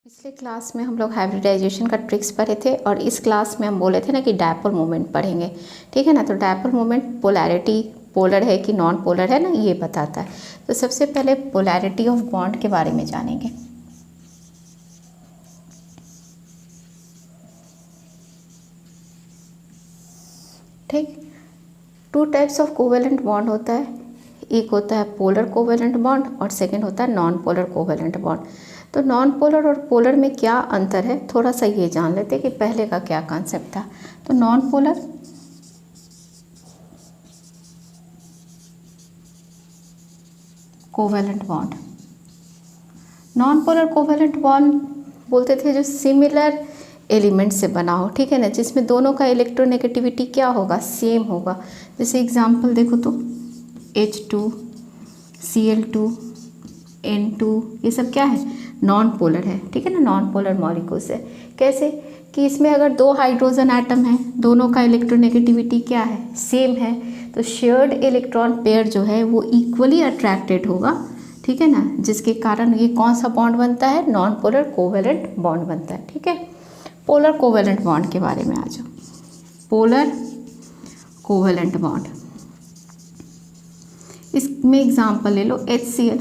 पिछले क्लास में हम लोग हाइब्रिडाइजेशन का ट्रिक्स पढ़े थे और इस क्लास में हम बोले थे ना कि डायपोल मोमेंट पढ़ेंगे। ठीक है ना। तो डायपोल मोमेंट पोलैरिटी पोलर है कि नॉन पोलर है ना, ये बताता है। तो सबसे पहले पोलैरिटी ऑफ बॉन्ड के बारे में जानेंगे। ठीक, two types of covalent bond होता है। एक होता है पोलर कोवेलेंट बॉन्ड और सेकेंड होता है नॉन पोलर कोवेलेंट बॉन्ड। तो नॉन पोलर और पोलर में क्या अंतर है, थोड़ा सा ये जान लेते हैं कि पहले का क्या कॉन्सेप्ट था। तो non polar covalent bond, non polar covalent bond बोलते थे जो सिमिलर एलिमेंट से बना हो। ठीक है ना, जिसमें दोनों का इलेक्ट्रोनेगेटिविटी क्या होगा, सेम होगा। जैसे एग्जांपल देखो तो H2, Cl2, N2, ये सब क्या है, नॉन पोलर है। ठीक है ना, नॉन पोलर मॉलिक्यूल्स है। कैसे कि इसमें अगर दो हाइड्रोजन एटम है, दोनों का इलेक्ट्रोनेगेटिविटी क्या है, सेम है, तो शेयर्ड इलेक्ट्रॉन पेयर जो है वो इक्वली अट्रैक्टेड होगा। ठीक है ना, जिसके कारण ये कौन सा बॉन्ड बनता है, नॉन पोलर कोवेलेंट बॉन्ड बनता है। ठीक है, पोलर कोवेलेंट बॉन्ड के बारे में आ जाओ। पोलर कोवेलेंट बॉन्ड, इसमें एग्जांपल ले लो HCl।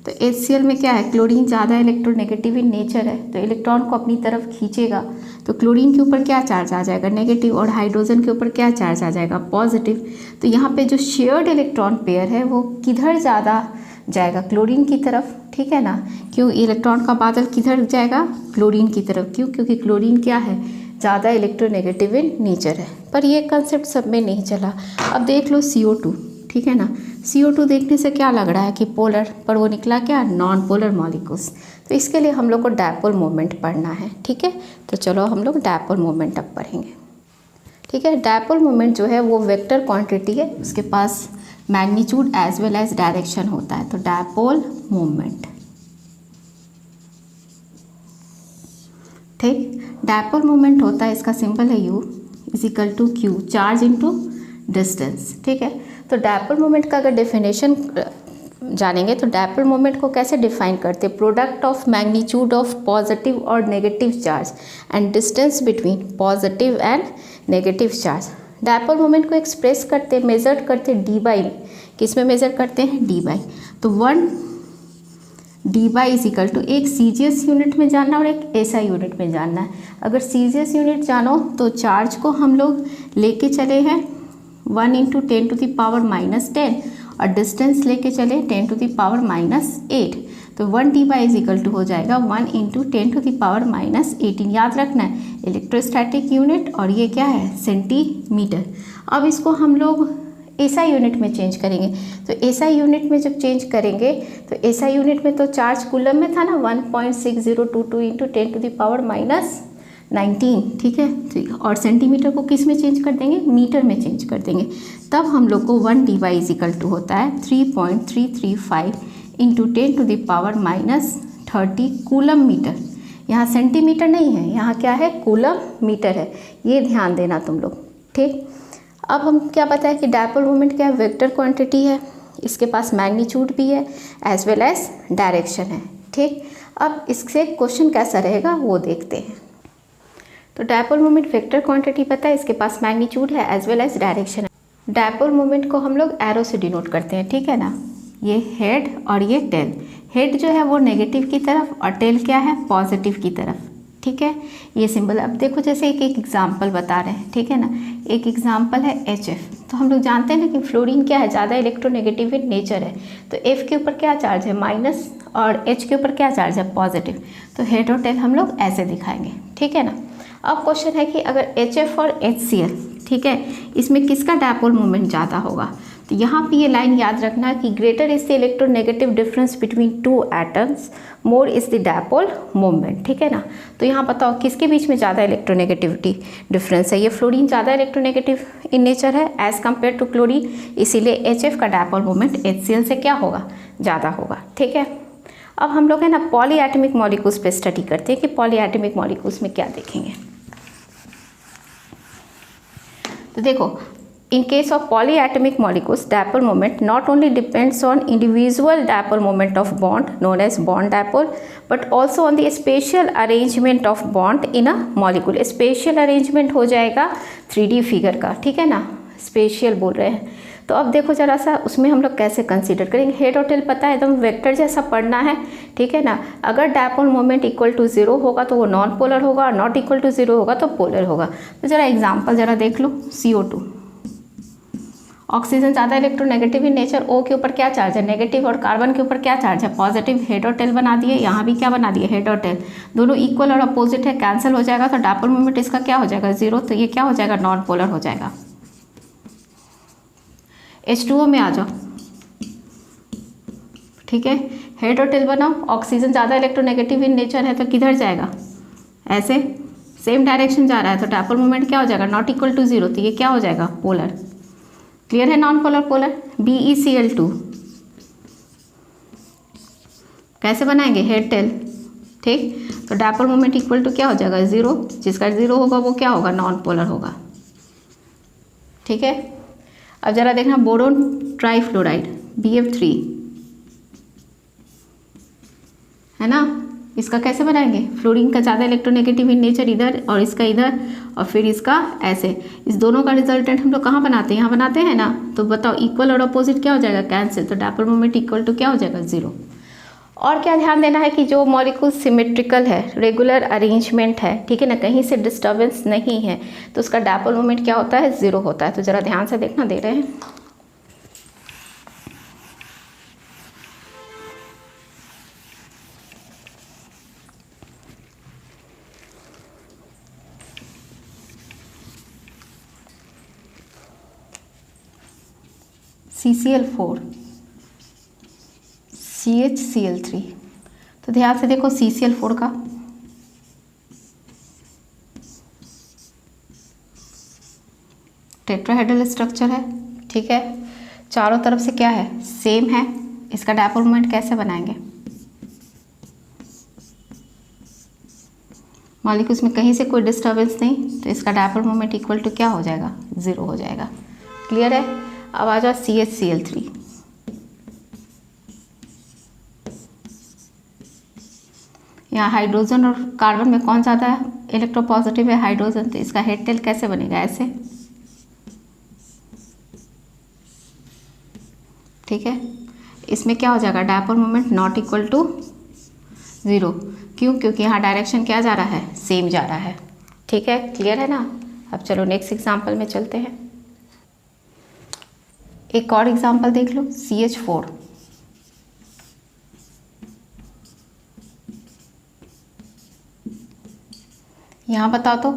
तो HCl में क्या है, क्लोरीन ज़्यादा इलेक्ट्रोनेगेटिव इन नेचर है, तो इलेक्ट्रॉन को अपनी तरफ खींचेगा। तो क्लोरीन के ऊपर क्या चार्ज आ जाएगा, नेगेटिव, और हाइड्रोजन के ऊपर क्या चार्ज आ जाएगा, पॉजिटिव। तो यहाँ पे जो शेयर्ड इलेक्ट्रॉन पेयर है वो किधर ज़्यादा जाएगा, क्लोरीन की तरफ। ठीक है ना, क्यों, इलेक्ट्रॉन का बादल किधर जाएगा, क्लोरीन की तरफ। क्यों, क्योंकि क्लोरीन क्या है, ज़्यादा इलेक्ट्रोनेगेटिव इन नेचर है। पर ये कंसेप्ट सब में नहीं चला। अब देख लो CO2। ठीक है ना, CO2 देखने से क्या लग रहा है कि पोलर, पर वो निकला क्या, नॉन पोलर मॉलिक्यूल्स। तो इसके लिए हम लोग को डायपोल मोमेंट पढ़ना है। ठीक है, तो चलो हम लोग डायपोल मोमेंट अब पढ़ेंगे। ठीक है, डायपोल मोमेंट जो है वो वेक्टर क्वांटिटी है, उसके पास magnitude as well as direction होता है। तो डायपोल मोमेंट, ठीक, डायपोल मोमेंट होता है, इसका सिंबल है U is to Q, charge into distance. ठीक है, तो डायपोल मोमेंट का अगर डेफिनेशन जानेंगे तो डायपोल मोमेंट को कैसे डिफाइन करते हैं, product of magnitude of positive और negative charge and distance between positive and negative charge. Dipole moment को एक्सप्रेस करते, मेजर करते D बाई में। किस में मेजर करते हैं, D बाई। तो 1 D बाई इज इक्वल टू, एक CGS यूनिट में जानना और एक SI यूनिट में जानना है। अगर CGS यूनिट जानो तो चार्ज को हम लोग लेके चले हैं 1 × 10⁻⁻10 और डिस्टेंस लेके चले 10⁻⁻8। तो 1 D बाई इज इक्वल टू हो जाएगा 1 × 10⁻18। याद रखना है, इलेक्ट्रोस्टैटिक यूनिट और ये क्या है, सेंटीमीटर। अब इसको हम लोग SI यूनिट में चेंज करेंगे। तो SI यूनिट में जब चेंज करेंगे तो SI यूनिट में तो चार्ज कूलम में था ना, 1.6022 × 10⁻19। ठीक है, ठीक, और सेंटीमीटर को किस में चेंज कर देंगे, मीटर में चेंज कर देंगे। तब हम लोग को 1 D बाई इज इक्वल टू होता है 3.335 × 10⁻30 कूलम मीटर। यहाँ सेंटीमीटर नहीं है, यहाँ क्या है, कूलम मीटर है। ये ध्यान देना तुम लोग। ठीक, अब हम क्या पता है कि डायपोल मोमेंट क्या है, वेक्टर क्वांटिटी है, इसके पास मैग्नीट्यूड भी है एज वेल एज डायरेक्शन है। ठीक, अब इससे क्वेश्चन कैसा रहेगा वो देखते हैं। तो डायपोल मोमेंट वेक्टर क्वांटिटी पता है, इसके पास मैग्नीट्यूड है एज वेल एज डायरेक्शन है। डायपोल मोमेंट को हम लोग एरो से डिनोट करते हैं। ठीक है ना, ये हेड और ये टेल। हेड जो है वो नेगेटिव की तरफ और टेल क्या है, पॉजिटिव की तरफ। ठीक है, ये सिंबल। अब देखो जैसे एक एग्जाम्पल बता रहे हैं। ठीक है ना, एक एग्जाम्पल है HF। तो हम लोग जानते हैं ना कि फ्लोरीन क्या है, ज़्यादा इलेक्ट्रोनेगेटिव इन नेचर है। तो F के ऊपर क्या चार्ज है, माइनस, और H के ऊपर क्या चार्ज है, पॉजिटिव। तो हेड और टेल हम लोग ऐसे दिखाएंगे। ठीक है ना, अब क्वेश्चन है कि अगर HF और HCl, ठीक है, इसमें किसका डायपोल मोमेंट ज़्यादा होगा। तो यहाँ पे ये लाइन याद रखना कि greater is the electronegative difference between two atoms, more is the dipole moment. ठीक है ना, तो यहाँ बताओ किसके बीच में ज़्यादा इलेक्ट्रोनेगेटिविटी डिफरेंस है। ये फ्लोरीन ज़्यादा इलेक्ट्रोनेगेटिव इन नेचर है एज़ कम्पेयर टू क्लोरीन, इसीलिए HF का डायपोल मोमेंट HCl से क्या होगा, ज़्यादा होगा। ठीक है, अब हम लोग है ना पॉलीएटमिक मॉलिक्यूल्स पे स्टडी करते हैं कि पॉलीएटमिक मॉलिक्यूल्स में क्या देखेंगे। तो देखो In case of polyatomic molecules, dipole moment not only depends on individual dipole moment of bond known as bond dipole, but also on the spatial arrangement of bond in a molecule. Spatial arrangement हो जाएगा 3D figure का, ठीक है ना, special बोल रहे हैं। तो अब देखो जरा सा उसमें हम लोग कैसे कंसीडर करेंगे। हेड और टेल पता है, एकदम वेक्टर जैसा पढ़ना है, ठीक है ना। अगर डायपोल मोमेंट इक्वल टू 0 होगा तो वो नॉन पोलर होगा, और नॉट इक्वल टू 0 होगा तो पोलर होगा। तो जरा एग्जांपल जरा देख लो। CO2, ऑक्सीजन ज़्यादा इलेक्ट्रोनेगेटिव इन नेचर, O के ऊपर क्या चार्ज है नेगेटिव, और कार्बन के ऊपर क्या चार्ज है पॉजिटिव। हेड और टेल बना दिए, यहाँ भी क्या बना दिए हेड और टेल, दोनों इक्वल और अपोजिट है, कैंसिल हो जाएगा। तो डायपोल मोमेंट इसका क्या हो जाएगा 0, तो ये क्या हो जाएगा नॉन पोलर हो जाएगा। H2O में आ जाओ, ठीक है, हेड और टेल बनाओ। ऑक्सीजन ज़्यादा इलेक्ट्रोनेगेटिव इन नेचर है तो किधर जाएगा, ऐसे सेम डायरेक्शन जा रहा है, तो डायपोल मोमेंट क्या हो जाएगा नॉट इक्वल टू 0, तो ये क्या हो जाएगा पोलर। क्लियर है, नॉन पोलर पोलर। BeCl2 कैसे बनाएंगे हेड टेल, ठीक, तो डायपोल मोमेंट इक्वल टू क्या हो जाएगा 0, जिसका 0 होगा वो क्या होगा नॉन पोलर होगा, ठीक है। अब जरा देखना बोरोन ट्राइफ्लोराइड BF3 है ना, इसका कैसे बनाएंगे। फ्लोरीन का ज़्यादा इलेक्ट्रोनेगेटिव इन नेचर इधर और इसका इधर, और फिर इसका ऐसे, इस दोनों का रिजल्टेंट हम लोग कहाँ बनाते हैं, यहाँ बनाते हैं ना। तो बताओ इक्वल और अपोजिट क्या हो जाएगा कैंसिल, तो डायपोल मोमेंट इक्वल टू क्या हो जाएगा 0। और क्या ध्यान देना है कि जो मॉलिक्यूल सिमेट्रिकल है, रेगुलर अरेंजमेंट है, ठीक है ना, कहीं से डिस्टर्बेंस नहीं है, तो उसका डायपोल मोमेंट क्या होता है 0 होता है। तो ज़रा ध्यान से देखना, दे रहे हैं CCl4 CHCl3, तो ध्यान से देखो CCl4 का टेट्राहेड्रल स्ट्रक्चर है, ठीक है, चारों तरफ से क्या है सेम है। इसका डायपोल मोमेंट कैसे बनाएंगे, मॉलिक्यूल्स में कहीं से कोई डिस्टर्बेंस नहीं, तो इसका डायपोल मोमेंट इक्वल टू क्या हो जाएगा 0 हो जाएगा। क्लियर है। अब आ जाओ CHCl3, यहाँ हाइड्रोजन और कार्बन में कौन ज़्यादा है इलेक्ट्रोपॉजिटिव है हाइड्रोजन, तो इसका हेड टेल कैसे बनेगा ऐसे, ठीक है। इसमें क्या हो जाएगा dipole moment not equal to 0, क्यों, क्योंकि यहाँ डायरेक्शन क्या जा रहा है सेम जा रहा है, ठीक है। क्लियर है ना। अब चलो नेक्स्ट एग्जाम्पल में चलते हैं। एक और एग्जाम्पल देख लो CH4, यहाँ बताओ तो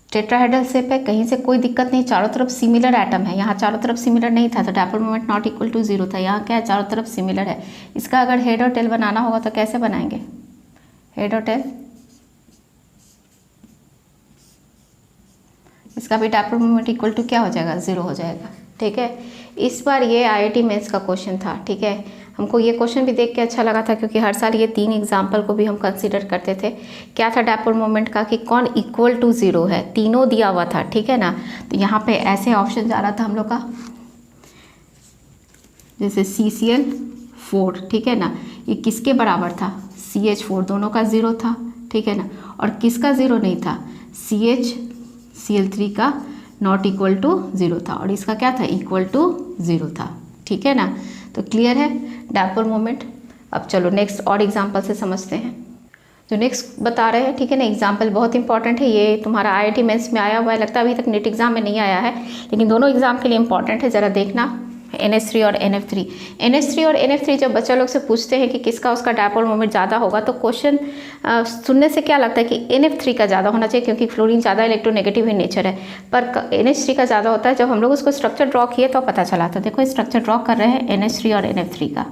टेट्राहेड्रल शेप है, कहीं से कोई दिक्कत नहीं, चारों तरफ सिमिलर एटम है। यहाँ चारों तरफ सिमिलर नहीं था तो dipole moment not equal to 0 था। यहाँ क्या है चारों तरफ सिमिलर है। इसका अगर हेड और टेल बनाना होगा तो कैसे बनाएंगे हेड और टेल, इसका भी डायपोल मोमेंट इक्वल टू क्या हो जाएगा 0 हो जाएगा, ठीक है। इस बार ये IIT मेंस का क्वेश्चन था, ठीक है। हमको ये क्वेश्चन भी देख के अच्छा लगा था क्योंकि हर साल ये 3 एग्जाम्पल को भी हम कंसीडर करते थे। क्या था डायपोल मोमेंट का कि कौन इक्वल टू 0 है, तीनों दिया हुआ था, ठीक है ना। तो यहाँ पे ऐसे ऑप्शन जा रहा था हम लोग का, जैसे CCl4, ठीक है ना, ये किसके बराबर था CH4, दोनों का 0 था, ठीक है ना। और किसका 0 नहीं था CHCl3 का नॉट इक्वल टू 0 था, और इसका क्या था इक्वल टू 0 था, ठीक है ना। तो क्लियर है डायपोल मोमेंट। अब चलो नेक्स्ट और एग्जांपल से समझते हैं। जो नेक्स्ट बता रहे हैं, ठीक है ना, एग्जांपल बहुत इंपॉर्टेंट है। ये तुम्हारा IIT मेंस में आया हुआ है, लगता है अभी तक नेट एग्जाम में नहीं आया है, लेकिन दोनों एग्जाम के लिए इंपॉर्टेंट है। ज़रा देखना NH3 और NF3। NH3 और NF3 जब बच्चा लोग से पूछते हैं कि किसका उसका डायपोल मोमेंट ज़्यादा होगा, तो क्वेश्चन सुनने से क्या लगता है कि NF3 का ज़्यादा होना चाहिए क्योंकि फ्लोरीन ज़्यादा इलेक्ट्रोनेगेटिव इन नेचर है, पर NH3 का ज़्यादा होता है। जब हम लोग उसको स्ट्रक्चर ड्रॉ किए तो पता चला। तो देखो स्ट्रक्चर ड्रॉ कर रहे हैं NH3 और NF3 का।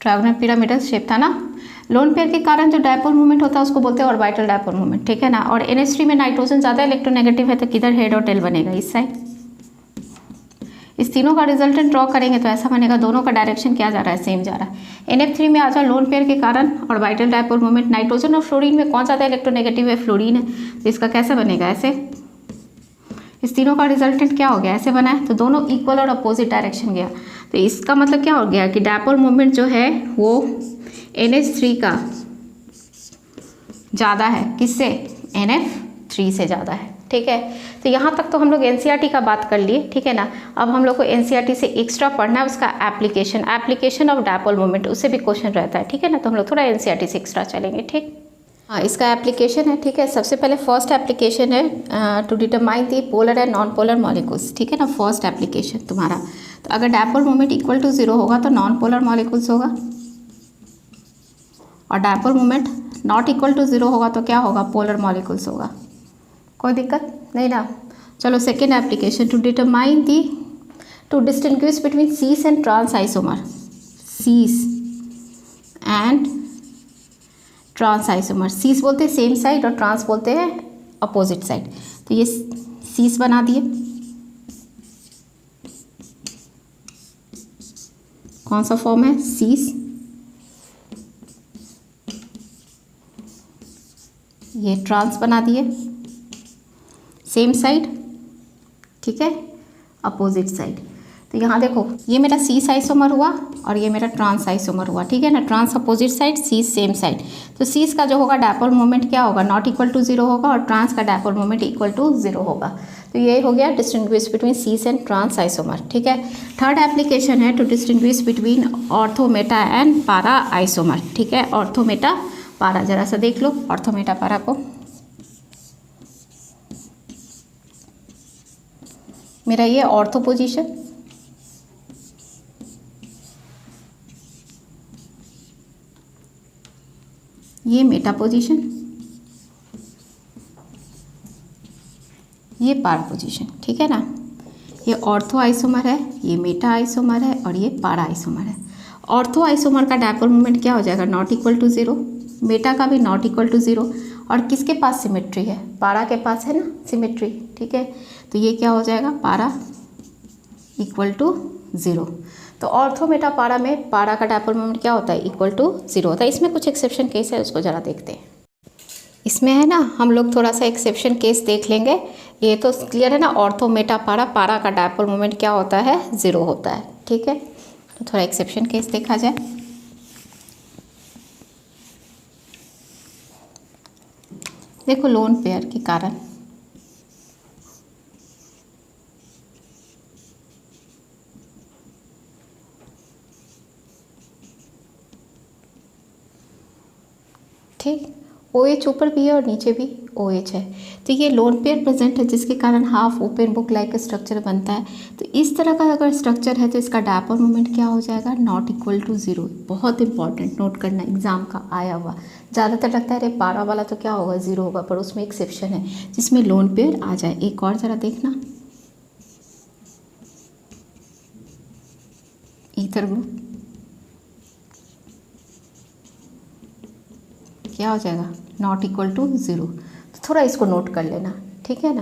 ट्रायंगुलर पिरामिडल शेप था ना। लोन पेयर के कारण जो डायपोल मूवमेंट होता है उसको बोलते हैं ऑर्बिटल डायपोल मूवमेंट, ठीक है ना। और NH3 में नाइट्रोजन ज़्यादा इलेक्ट्रोनेगेटिव है तो किधर हेड और टेल बनेगा इस साइड। इस तीनों का रिजल्टेंट ड्रॉ करेंगे तो ऐसा बनेगा, दोनों का डायरेक्शन क्या जा रहा है, सेम जा रहा है। NF3 में आ जाओ, लोन पेयर के कारण ऑर्बिटल डायपोल मोमेंट, नाइट्रोजन और फ्लोरीन में कौन ज़्यादा इलेक्ट्रोनेगेटिव है, फ्लोरीन है, तो इसका कैसे बनेगा, ऐसे। इस तीनों का रिजल्टेंट क्या हो गया, ऐसे बना है, तो दोनों इक्वल और अपोजिट डायरेक्शन गया, तो इसका मतलब क्या हो गया कि डायपोल मोमेंट जो है वो NH3 का ज़्यादा है, किससे, NF3 से ज़्यादा है, ठीक है। तो यहाँ तक तो हम लोग NCERT का बात कर लिए, ठीक है ना। अब हम लोग को NCERT से एक्स्ट्रा पढ़ना है उसका एप्लीकेशन ऑफ डायपोल मोमेंट, उससे भी क्वेश्चन रहता है, ठीक है ना। तो हम लोग थोड़ा NCERT से एक्स्ट्रा चलेंगे, ठीक। हाँ, इसका एप्लीकेशन है, ठीक है। सबसे पहले फर्स्ट एप्लीकेशन है to determine the polar and non polar molecules, ठीक है ना, फर्स्ट एप्लीकेशन तुम्हारा। तो अगर डायपोल मोमेंट इक्वल टू 0 होगा तो नॉन पोलर मॉलिक्यूल्स होगा, और dipole moment not equal to 0 होगा तो क्या होगा, पोलर मॉलिक्यूल्स होगा। कोई दिक्कत नहीं ना। चलो second application, to distinguish between cis and trans isomer, cis and trans isomer. Cis बोलते हैं सेम साइड और ट्रांस बोलते हैं अपोजिट साइड, तो ये सीस बना दिए, कौन सा फॉर्म है, सीस। ये ट्रांस बना दिए, सेम साइड, ठीक है, अपोजिट साइड। तो यहाँ देखो, ये मेरा सीस आइसोमर हुआ और ये मेरा ट्रांस आइसोमर हुआ, ठीक है ना। ट्रांस अपोजिट साइड, सीस सेम साइड। तो सीस का जो होगा डायपोल मोमेंट क्या होगा, नॉट इक्वल टू 0 होगा, और ट्रांस का डायपोल मोमेंट इक्वल टू 0 होगा। तो ये हो गया distinguish between cis and trans isomer, ठीक है। थर्ड एप्लीकेशन है to distinguish between ortho meta and para isomer, ठीक है। ऑर्थो मेटा पारा, जरा सा देख लो ऑर्थो मेटा पारा को। मेरा ये ऑर्थो पोजीशन, ये मेटा पोजीशन, ये पार पोजीशन, ठीक है ना। ये ऑर्थो आइसोमर है, ये मेटा आइसोमर है, और ये पारा आइसोमर है। ऑर्थो आइसोमर का डायपोल मोमेंट क्या हो जाएगा, नॉट इक्वल टू 0। मेटा का भी नॉट इक्वल टू 0। और किसके पास सिमेट्री है, पारा के पास है ना सिमेट्री, ठीक है। तो ये क्या हो जाएगा, पारा इक्वल टू 0। तो ऑर्थो मेटा पारा में पारा का डायपोल मोमेंट क्या होता है, इक्वल टू 0 होता है। इसमें कुछ एक्सेप्शन केस है, उसको ज़रा देखते हैं। इसमें है ना, हम लोग थोड़ा सा एक्सेप्शन केस देख लेंगे। ये तो क्लियर है ना, ऑर्थो मेटा पारा, पारा का डायपोल मोमेंट क्या होता है, 0 होता है, ठीक है। तो थोड़ा एक्सेप्शन केस देखा जाए। देखो लोन पेयर के कारण ठीक, OH ऊपर भी है और नीचे भी OH है। तो ये लोन पेयर प्रेजेंट है, जिसके कारण half open book like structure बनता है। तो इस तरह का अगर स्ट्रक्चर है तो इसका डायपोल मोमेंट क्या हो जाएगा, नॉट इक्वल टू 0। बहुत इंपॉर्टेंट, नोट करना, एग्जाम का आया हुआ। ज़्यादातर लगता है अरे पारा वाला तो क्या होगा, 0 होगा, पर उसमें एक्सेप्शन है जिसमें लोन पेयर आ जाए। एक और ज़रा देखना, ईथर ग्रुप क्या हो जाएगा, नॉट इक्वल टू 0। तो थोड़ा इसको नोट कर लेना, ठीक है ना।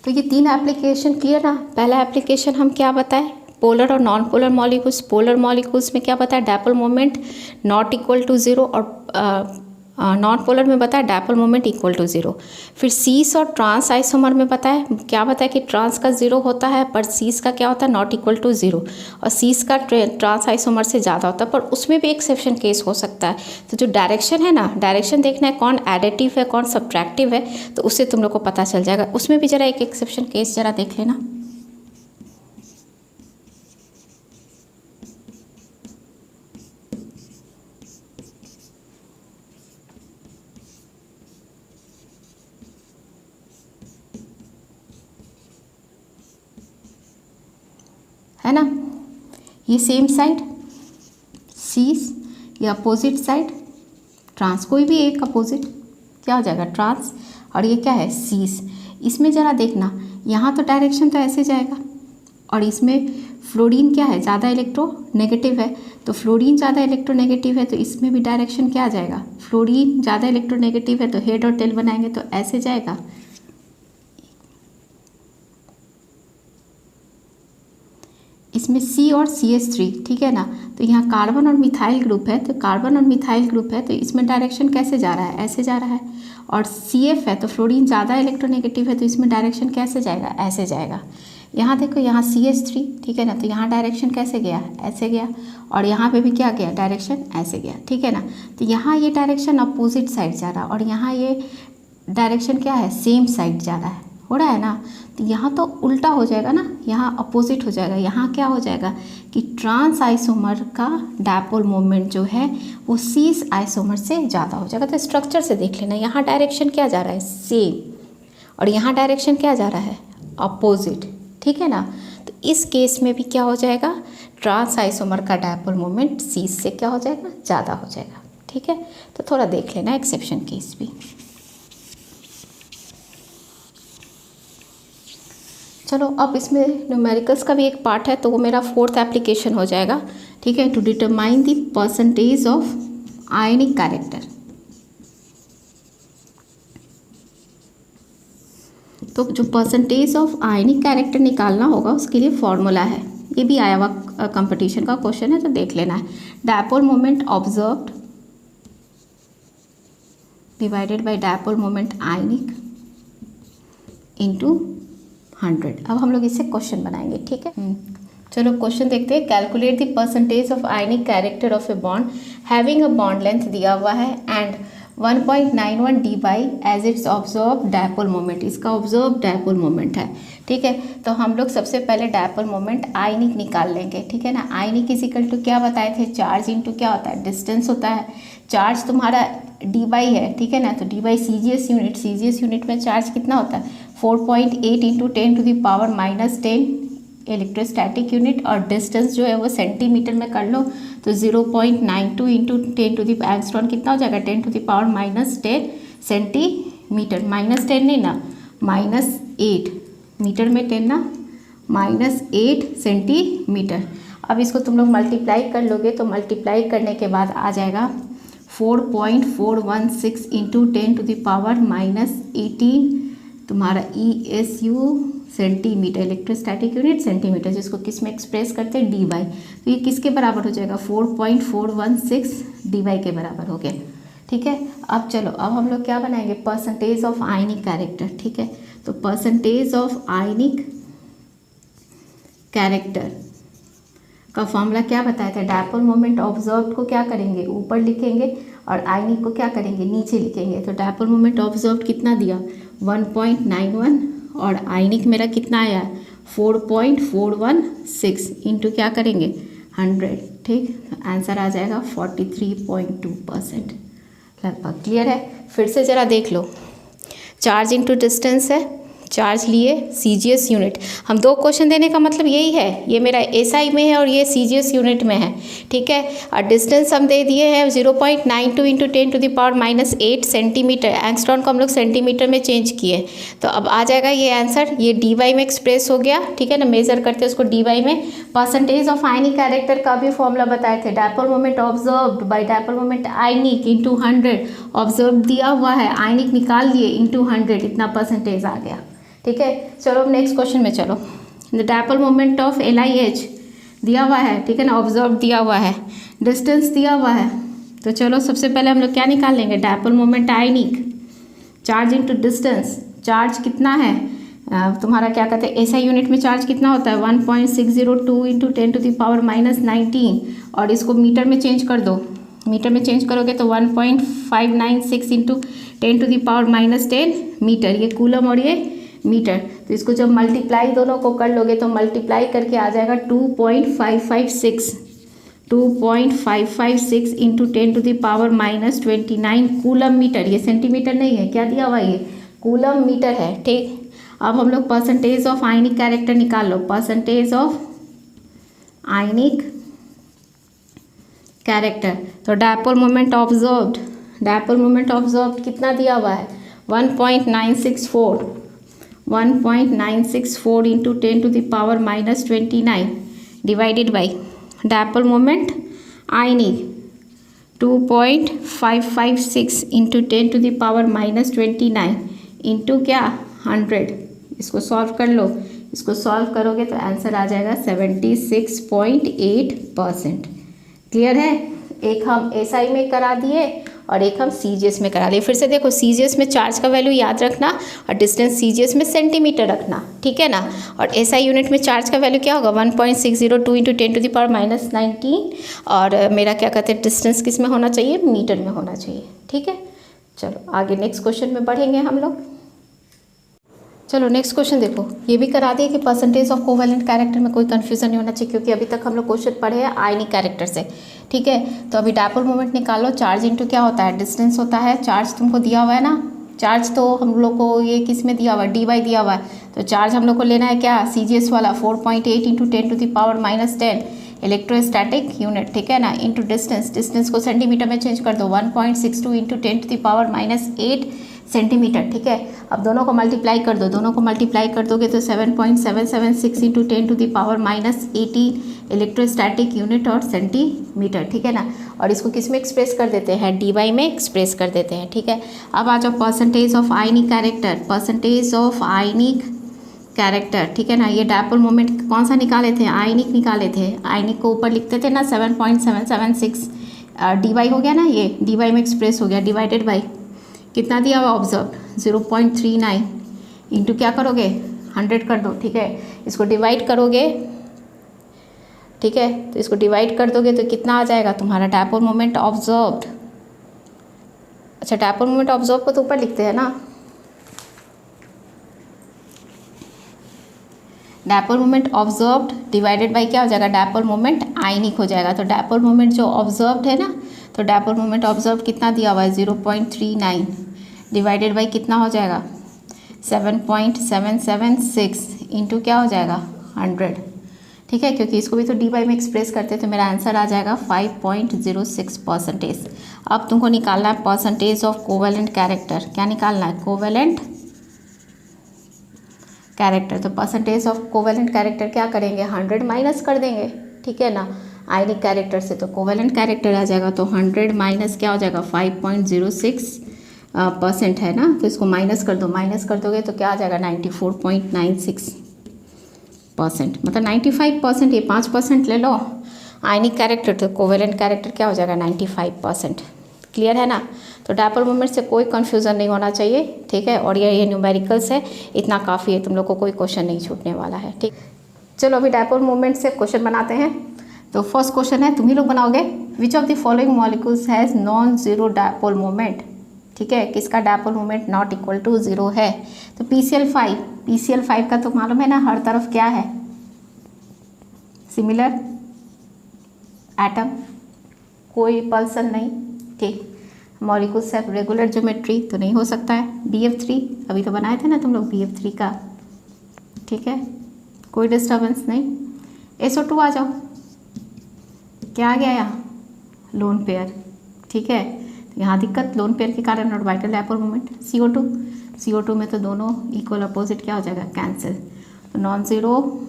तो ये 3 एप्लीकेशन क्लियर ना। पहला एप्लीकेशन हम क्या बताएं, पोलर और non polar molecules. Polar molecules में क्या बताया, dipole moment not equal to 0, और नॉन पोलर में बताया डायपोल मोमेंट इक्वल टू 0। फिर सीस और ट्रांस आइसोमर में बताया, क्या बताया कि ट्रांस का 0 होता है, पर सीस का क्या होता है, नॉट इक्वल टू 0, और सीस का ट्रांस आइसोमर से ज़्यादा होता है, पर उसमें भी एक्सेप्शन केस हो सकता है। तो जो डायरेक्शन है ना, डायरेक्शन देखना है कौन एडिटिव है कौन सब्ट्रैक्टिव है, तो उससे तुम लोग को पता चल जाएगा। उसमें भी ज़रा एक एक्सेप्शन केस ज़रा देख लेना। है ना, ये सेम साइड सीस, ये अपोजिट साइड ट्रांस, कोई भी एक अपोजिट क्या हो जाएगा, ट्रांस, और ये क्या है, सीस। इसमें ज़रा देखना, यहाँ तो डायरेक्शन तो ऐसे जाएगा, और इसमें फ्लोरीन क्या है, ज़्यादा इलेक्ट्रोनेगेटिव है, तो फ्लोरीन ज़्यादा इलेक्ट्रोनेगेटिव है, तो इसमें भी डायरेक्शन क्या आ जाएगा, फ्लोरीन ज़्यादा इलेक्ट्रोनेगेटिव है, तो हेड और टेल बनाएंगे तो ऐसे जाएगा, इसमें C और CH3, ठीक है ना। तो यहाँ कार्बन और मिथाइल ग्रुप है, तो कार्बन और मिथाइल ग्रुप है, तो इसमें डायरेक्शन कैसे जा रहा है, ऐसे जा रहा है। और CF है तो फ्लोरीन ज़्यादा इलेक्ट्रोनेगेटिव है, तो इसमें डायरेक्शन कैसे जाएगा, ऐसे जाएगा। यहाँ देखो, यहाँ CH3, ठीक है ना, तो यहाँ डायरेक्शन कैसे गया, ऐसे गया। और यहाँ पे भी क्या गया, डायरेक्शन ऐसे गया, ठीक है ना। तो यहाँ ये डायरेक्शन अपोजिट साइड जा रहा है और यहाँ ये डायरेक्शन क्या है, सेम साइड जा रहा है, हो रहा है ना। तो यहाँ तो उल्टा हो जाएगा ना, यहाँ अपोजिट हो जाएगा। यहाँ क्या हो जाएगा कि ट्रांस आइसोमर का डायपोल मोमेंट जो है वो सीस आइसोमर से ज़्यादा हो जाएगा। तो स्ट्रक्चर से देख लेना, यहाँ डायरेक्शन क्या जा रहा है, सेम, और यहाँ डायरेक्शन क्या जा रहा है, अपोजिट, ठीक है ना। तो इस केस में भी क्या हो जाएगा, ट्रांस आइसोमर का डायपोल मोमेंट सीस से क्या हो जाएगा, ज़्यादा हो जाएगा, ठीक है। तो थोड़ा देख लेना एक्सेप्शन केस भी। चलो अब इसमें न्यूमेरिकल्स का भी एक पार्ट है, तो वो मेरा 4th एप्लीकेशन हो जाएगा, ठीक है। To determine the percentage of ionic character. तो जो परसेंटेज ऑफ आयनिक कैरेक्टर निकालना होगा उसके लिए फॉर्मूला है, ये भी आया हुआ कंपटीशन का क्वेश्चन है, तो देख लेना है। Dipole moment observed divided by dipole moment ionic into 100। अब हम लोग इससे क्वेश्चन बनाएंगे, ठीक है। चलो क्वेश्चन देखते हैं। Calculate the percentage of ionic character of a bond having a bond length दिया हुआ है and 1.91 dy as its observe dipole moment. इसका ऑब्जर्व डायपोल मोमेंट है, ठीक है। तो हम लोग सबसे पहले डायपोल मोमेंट आयनिक निकाल लेंगे, ठीक है ना। आयनिक इज इक्वल टू क्या बताए थे, चार्ज इंटू क्या होता है, डिस्टेंस होता है। चार्ज तुम्हारा dy है, ठीक है ना। तो dy CGS unit, CGS unit में चार्ज कितना होता है, 4.8 इंटू 10⁻⁻10 इलेक्ट्रोस्टैटिक यूनिट। और डिस्टेंस जो है वो सेंटीमीटर में कर लो तो 0.92 इंटू 10 एंगस्ट्रॉन कितना हो जाएगा, 10⁻⁻10 सेंटीमीटर। -10 नहीं ना, -8 मीटर में 10 ना, -8 सेंटीमीटर। अब इसको तुम लोग मल्टीप्लाई कर लोगे तो मल्टीप्लाई करने के बाद आ जाएगा 4.416 इंटू 10⁻⁻18 तुम्हारा ESU centimetre, electrostatic unit centimetre, जिसको किस में एक्सप्रेस करते हैं, dy। तो ये किसके बराबर हो जाएगा, 4.416 dy के बराबर हो गया, ठीक है। अब चलो, अब हम लोग क्या बनाएंगे, परसेंटेज ऑफ आयनिक कैरेक्टर, ठीक है। तो परसेंटेज ऑफ आयनिक कैरेक्टर का फॉर्मूला क्या बताया था, डायपोल मोमेंट ऑब्जर्व्ड को क्या करेंगे, ऊपर लिखेंगे और आयनिक को क्या करेंगे, नीचे लिखेंगे। तो डायपोल मोमेंट ऑब्जर्व्ड कितना दिया, 1.91 और आयनिक मेरा कितना आया, 4.416 इंटू क्या करेंगे, 100, ठीक। आंसर आ जाएगा 43.2%। लगभग क्लियर है। फिर से ज़रा देख लो, चार्ज इंटू डिस्टेंस है, चार्ज लिए CGS यूनिट। हम 2 क्वेश्चन देने का मतलब यही है, ये मेरा SI में है और ये CGS यूनिट में है, ठीक है। और डिस्टेंस हम दे दिए हैं 0.92 इंटू 10⁻⁻8 सेंटीमीटर। एंगस्ट्रॉन को हम लोग सेंटीमीटर में चेंज किए, तो अब आ जाएगा ये आंसर, ये dy में एक्सप्रेस हो गया, ठीक है ना। मेजर करते हैं उसको dy में। परसेंटेज ऑफ आयनिक कैरेक्टर का भी फॉर्मूला बताए थे, dipole moment observed by dipole moment ionic into 100। Observe दिया हुआ है, आयनिक निकाल लिए इंटू 100, इतना परसेंटेज आ गया, ठीक है। चलो अब नेक्स्ट क्वेश्चन में चलो। The dipole moment of LiH दिया हुआ है, ठीक है ना, ऑब्जर्व दिया हुआ है, डिस्टेंस दिया हुआ है। तो चलो सबसे पहले हम लोग क्या निकाल लेंगे, डायपोल मोमेंट आयनिक, चार्ज इंटू डिस्टेंस। चार्ज कितना है तुम्हारा, क्या कहते हैं, SI यूनिट में चार्ज कितना होता है, 1.602 इंटू 10⁻⁻19 और इसको मीटर में चेंज कर दो। मीटर में चेंज करोगे तो 1.596 इंटू 10⁻⁻10 मीटर, ये कूलम और ये मीटर। तो इसको जब मल्टीप्लाई दोनों को कर लोगे तो मल्टीप्लाई करके आ जाएगा 2.556 इंटू 10⁻⁻29 कूलम मीटर। ये सेंटीमीटर नहीं है, क्या दिया हुआ, ये कूलम मीटर है, ठीक। अब हम लोग परसेंटेज ऑफ आयनिक कैरेक्टर निकाल लो। परसेंटेज ऑफ आयनिक कैरेक्टर, तो dipole moment observed, dipole moment observed कितना दिया हुआ है, 1.964 into 10⁻⁻29 divided by dipole moment ionic 2.556 into 10⁻⁻29 into क्या 100। इसको सॉल्व कर लो, इसको सॉल्व करोगे तो आंसर आ जाएगा 76.8%। क्लियर है। एक हम एसआई में करा दिए और एक हम सीजीएस में करा दिए। फिर से देखो, सीजीएस में चार्ज का वैल्यू याद रखना और डिस्टेंस सीजीएस में सेंटीमीटर रखना, ठीक है ना। और एसआई यूनिट में चार्ज का वैल्यू क्या होगा 1602 × 10⁻⁹ और मेरा क्या कहते हैं डिस्टेंस किस में होना चाहिए, मीटर में होना चाहिए, ठीक है। चलो आगे नेक्स्ट क्वेश्चन में बढ़ेंगे हम लोग। चलो नेक्स्ट क्वेश्चन देखो, ये भी करा दिए कि परसेंटेज ऑफ कोवेलेंट कैरेक्टर में कोई कन्फ्यूजन नहीं होना चाहिए, क्योंकि अभी तक हम लोग क्वेश्चन पढ़े हैं आयनिक कैरेक्टर से, ठीक है। तो अभी डायपोल मोमेंट निकालो। चार्ज इंटू क्या होता है, डिस्टेंस होता है। चार्ज तुमको दिया हुआ है ना, चार्ज तो हम लोग को ये किस में दिया हुआ है, dy दिया हुआ है। तो चार्ज हम लोग को लेना है क्या, CGS वाला 4.8 × 10⁻⁻10 इलेक्ट्रोस्टैटिक यूनिट, ठीक है ना, इंटू डिस्टेंस। डिस्टेंस को सेंटीमीटर में चेंज कर दो, 1.62 × 10⁻⁸ सेंटीमीटर, ठीक है। अब दोनों को मल्टीप्लाई कर दो, दोनों को मल्टीप्लाई कर दोगे तो 7.776 × 10⁻18 इलेक्ट्रोस्टैटिक यूनिट और सेंटीमीटर, ठीक है ना। और इसको किस में एक्सप्रेस कर देते हैं, dy में एक्सप्रेस कर देते हैं, ठीक है। अब आ जाओ percentage of ionic character, percentage of ionic character, ठीक है ना। ये डायपोल मोमेंट कौन सा निकाले थे, आयनिक निकाले थे। आयनिक को ऊपर लिखते थे ना 7.776, dy हो गया ना, ये dy में एक्सप्रेस हो गया, डिवाइडेड बाई कितना दिया हुआ ऑब्जर्व 0.39 इंटू क्या करोगे 100 कर दो, ठीक है। इसको डिवाइड करोगे, ठीक है, तो इसको डिवाइड कर दोगे तो कितना आ जाएगा तुम्हारा डायपोल मोमेंट ऑब्जर्व्ड। अच्छा, डायपोल मोमेंट ऑब्जर्व को तो ऊपर लिखते हैं ना, dipole moment observed divided by क्या हो जाएगा, डायपोल मोमेंट आयनिक हो जाएगा। तो डायपोल मोमेंट जो ऑब्जर्व्ड है ना, तो डायपोल मोमेंट ऑब्जर्व कितना दिया हुआ है 0.39 डिवाइडेड बाई कितना हो जाएगा 7.776 इंटू क्या हो जाएगा 100, ठीक है, क्योंकि इसको भी तो dy में एक्सप्रेस करते हैं। तो मेरा आंसर आ जाएगा 5.06%। अब तुमको निकालना है परसेंटेज ऑफ कोवेलेंट कैरेक्टर। क्या निकालना है, कोवेलेंट कैरेक्टर। तो परसेंटेज ऑफ कोवेलेंट कैरेक्टर क्या करेंगे, 100 माइनस कर देंगे, ठीक है ना, आयनिक कैरेक्टर से। तो कोवेलेंट कैरेक्टर आ जाएगा तो 100 माइनस क्या हो जाएगा 5.06% है ना, तो इसको माइनस कर दो, माइनस कर दोगे तो क्या आ जाएगा 94.96%, मतलब 95%, ये 5% ले लो आयनिक कैरेक्टर, तो कोवेलेंट कैरेक्टर क्या हो जाएगा 95%। क्लियर है ना। तो डायपोल मोमेंट से कोई कन्फ्यूज़न नहीं होना चाहिए, ठीक है। और ये न्यूमेरिकल्स है, इतना काफ़ी है, तुम लोग को कोई क्वेश्चन नहीं छूटने वाला है, ठीक। चलो अभी डायपोल मोमेंट से क्वेश्चन बनाते हैं। तो फर्स्ट क्वेश्चन है, तुम ही लोग बनाओगे, which of the following molecules has non zero dipole moment, ठीक है, किसका dipole moment not equal to zero है। तो PCl5 का तो मालूम है ना, हर तरफ क्या है, सिमिलर एटम, कोई पल्सन नहीं, ठीक। मॉलिक्यूल्स हैव रेगुलर ज्योमेट्री, तो नहीं हो सकता है। BF3 अभी तो बनाए थे ना तुम लोग BF3 का, ठीक है, कोई डिस्टर्बेंस नहीं। SO2 आ जाओ, क्या आ गया यहाँ, लोन पेयर, ठीक है, तो यहाँ दिक्कत लोन पेयर के कारण not vital dipole moment. CO2 में तो दोनों इक्वल अपोजिट क्या हो जाएगा, कैंसिल। तो non zero,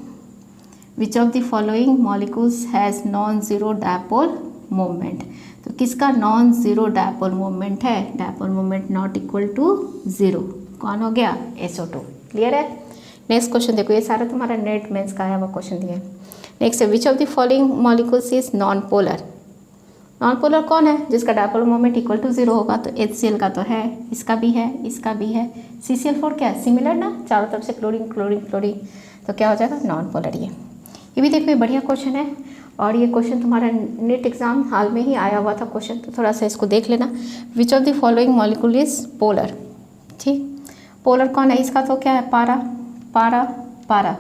which of the following molecules has non zero dipole moment. तो किसका नॉन ज़ीरो डायपोल मोमेंट है, dipole moment not equal to zero, कौन हो गया, SO2। क्लियर है। नेक्स्ट क्वेश्चन देखो, ये सारा तुम्हारा नेट मेंस का है वो क्वेश्चन दिया है। नेक्स्ट है, which of the following molecules is non polar. Non polar कौन है, जिसका dipole moment equal to zero होगा। तो HCl का तो है, इसका भी है, इसका भी है। CCl4 क्या है, सिमिलर ना, चारों तरफ से क्लोरीन क्लोरीन क्लोरीन, तो क्या हो जाएगा नॉन पोलर। ये भी देखो, ये बढ़िया क्वेश्चन है, और ये क्वेश्चन तुम्हारा नेट एग्जाम हाल में ही आया हुआ था क्वेश्चन, तो थोड़ा सा इसको देख लेना। विच of the following molecule is polar, ठीक। पोलर कौन है, इसका तो क्या है, पारा,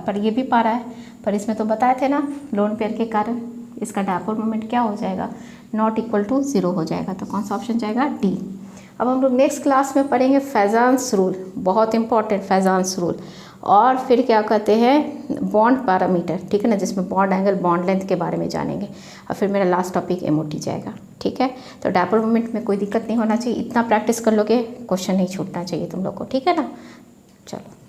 पर ये भी पारा है, पर इसमें तो बताए थे ना लोन पेयर के कारण इसका डायपोल मोमेंट क्या हो जाएगा, नॉट इक्वल टू ज़ीरो हो जाएगा। तो कौन सा ऑप्शन जाएगा, D। अब हम लोग नेक्स्ट क्लास में पढ़ेंगे फेजान्स रूल, बहुत इंपॉर्टेंट फेजान्स रूल, और फिर क्या कहते हैं बॉन्ड पैरामीटर, ठीक है ना, जिसमें बॉन्ड एंगल बॉन्ड लेंथ के बारे में जानेंगे। और फिर मेरा लास्ट टॉपिक MOT जाएगा, ठीक है। तो डायपोल मोमेंट में कोई दिक्कत नहीं होना चाहिए, इतना प्रैक्टिस कर लोगे क्वेश्चन नहीं छूटना चाहिए तुम लोग को, ठीक है ना। चलो।